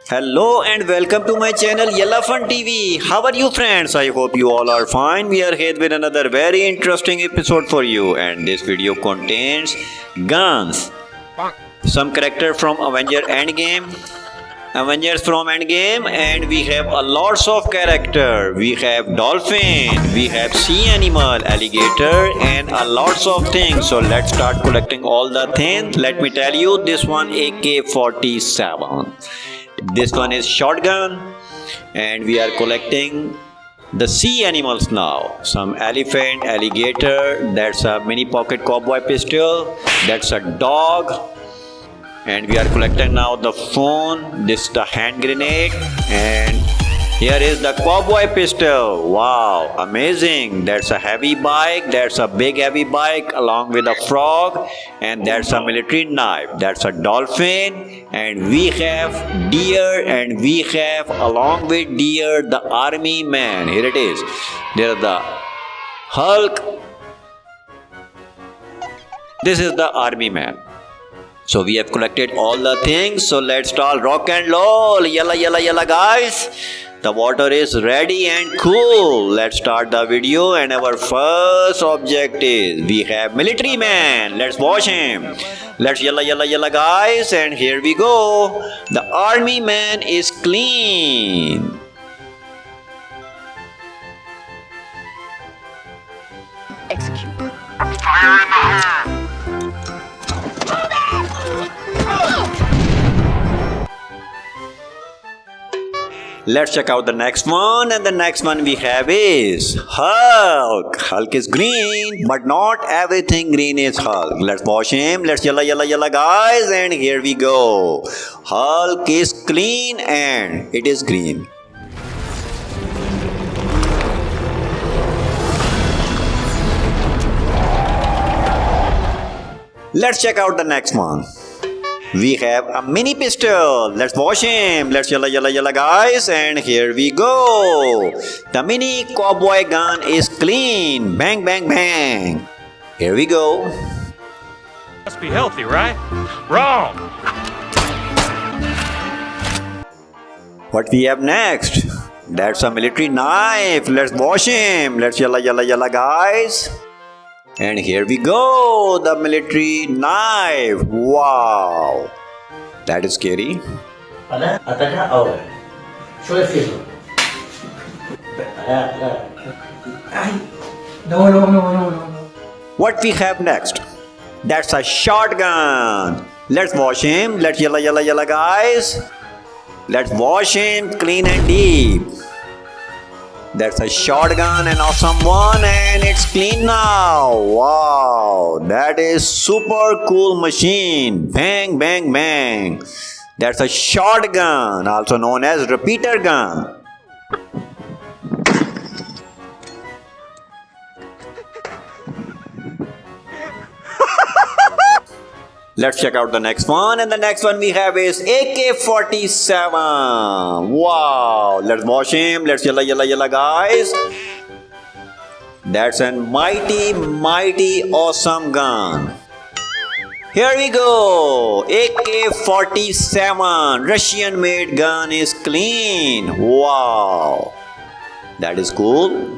Hello and welcome to my channel Yalla Fun TV. How are you friends? I hope you all are fine. We are here with another very interesting episode for you, and this video contains guns. Some character from Avengers from Endgame, and we have a lots of character. We have dolphin, we have sea animal, alligator, and a lots of things. So let's start collecting all the things. Let me tell you, this one AK-47. This one is shotgun, and we are collecting the sea animals now. Some elephant, alligator, that's a mini pocket cowboy pistol, that's a dog, and we are collecting now the phone. This is the hand grenade, and here is the cowboy pistol. Wow, amazing. That's a heavy bike, that's a big heavy bike along with a frog, and that's a military knife. That's a dolphin, and we have deer, and we have along with deer the army man. Here it is. There is the Hulk. This is the army man. So we have collected all the things. So let's start rock and roll. Yalla yalla yalla guys. The water is ready and cool. Let's start the video, and our first object is we have military man. Let's watch him. Let's yalla yalla yalla guys, and here we go. The army man is clean. Execute. Fire in the hole! Let's check out the next one, and the next one we have is Hulk. Hulk is green, but not everything green is Hulk. Let's watch him. Let's yalla yalla yalla guys, and here we go. Hulk is clean and it is green. Let's check out the next one. We have a mini pistol. Let's watch him. Let's yalla yalla yalla guys, and here we go. The mini cowboy gun is clean. Bang bang bang. Here we go. Must be healthy, right? Wrong! What we have next? That's a military knife. Let's watch him. Let's yalla yalla yalla guys. And here we go, the military knife. Wow, that is scary. أنا أتجاهل شو يصير؟ لا لا no. What we have next? That's a shotgun. Let's watch him. Let's yalla yalla yalla guys. Let's wash him clean and deep. That's a shotgun, an awesome one, and it's clean now. Wow, that is super cool machine. Bang, bang, bang. That's a shotgun, also known as repeater gun. Let's check out the next one, and the next one we have is AK-47. Wow, let's watch him. Let's yalla yalla yalla guys. That's a mighty awesome gun. Here we go. AK-47 Russian made gun is clean. Wow, that is cool.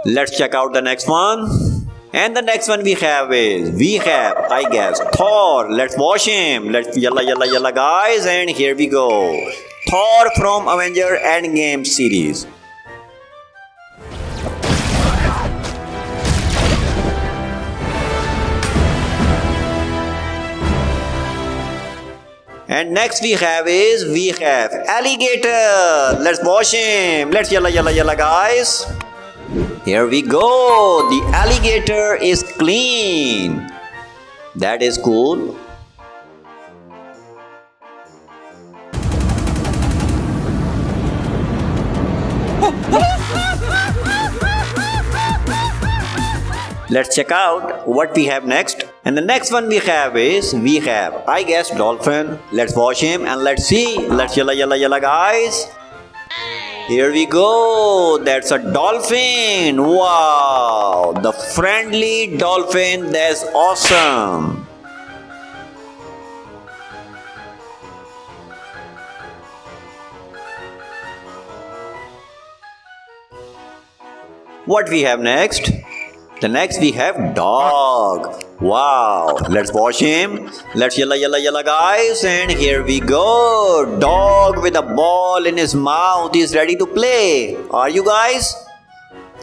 Let's check out the next one. And the next one we have is, I guess, Thor. Let's watch him. Let's yalla yalla yalla guys, and here we go. Thor from Avengers Endgame series. And next we have alligator. Let's watch him. Let's yalla yalla yalla guys. Here we go. The alligator is clean. That is cool. Let's check out what we have next. And the next one we have, I guess, dolphin. Let's watch him and let's see. Let's yalla yalla yalla guys. Here we go. That's a dolphin. Wow. The friendly dolphin. That's awesome. What we have next? The next we have dog. Wow. Let's watch him. Let's yalla yalla yalla guys. And here we go. Dog with a ball in his mouth is ready to play. Are you guys?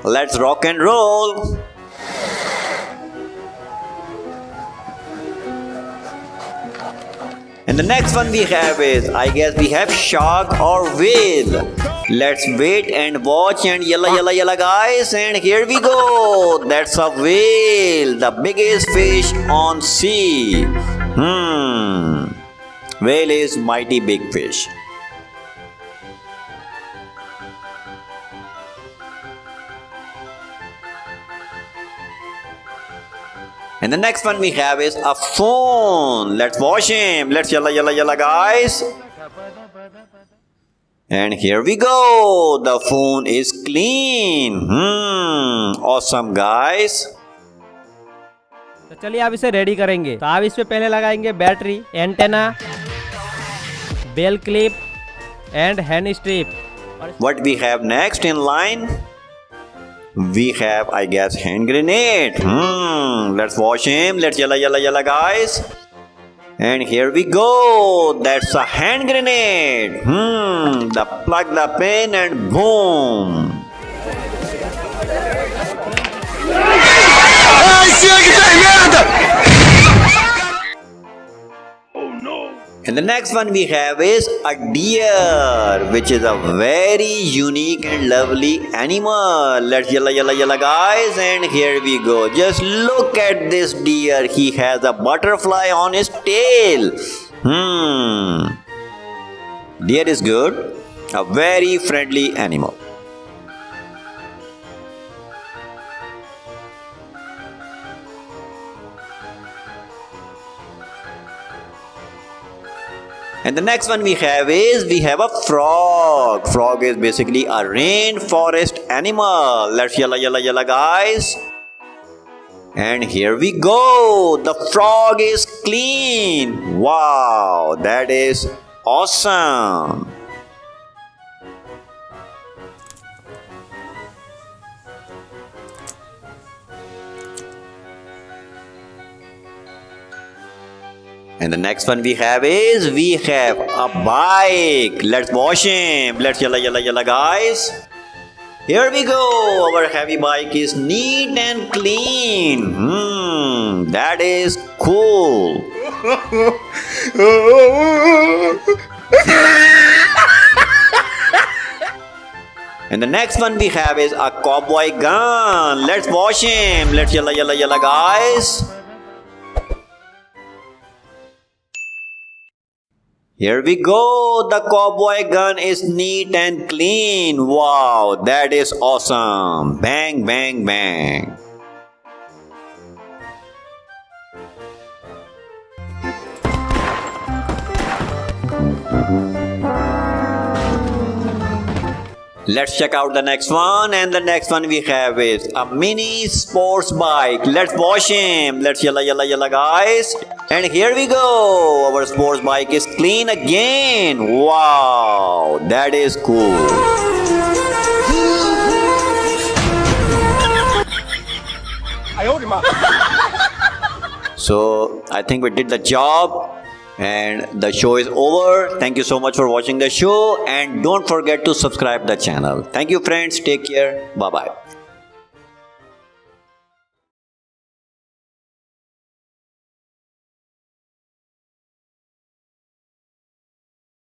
Let's rock and roll. And the next one we have is, I guess we have shark or whale. Let's wait and watch and yalla yalla yalla guys. And here we go. That's a whale, the biggest fish on sea. Whale is mighty big fish. And the next one we have is a fawn. Let's watch him. Let's yalla yalla yalla guys. And here we go. The fawn is clean. Awesome guys. तो चलिए आप इसे ready करेंगे। तो आप इस पे पहले लगाएंगे battery, antenna, bell clip and hand strip. What we have next in line? We have, I guess, hand grenade. Let's watch him. Let's yalla yalla yalla guys. And here we go. That's a hand grenade. The plug the pin and boom. And the next one we have is a deer, which is a very unique and lovely animal. Let's yalla yalla yalla guys. And here we go. Just look at this deer. He has a butterfly on his tail. Deer is good. A very friendly animal. And the next one we have is, we have a frog. Frog is basically a rainforest animal. Let's yalla yalla yalla guys. And here we go. The frog is clean. Wow, that is awesome. And the next one we have is, we have a bike. Let's watch him. Let's yalla yalla yalla guys. Here we go. Our heavy bike is neat and clean. That is cool. And the next one we have is a cowboy gun. Let's watch him. Let's yalla yalla yalla guys. Here we go. The cowboy gun is neat and clean. Wow, that is awesome. Bang, bang, bang. Let's check out the next one. And the next one we have is a mini sports bike. Let's watch him. Let's yalla yalla yalla guys. And here we go. Our sports bike is clean again. Wow, that is cool. So I think we did the job. And the show is over. Thank you so much for watching the show. And don't forget to subscribe the channel. Thank you friends. Take care. Bye bye.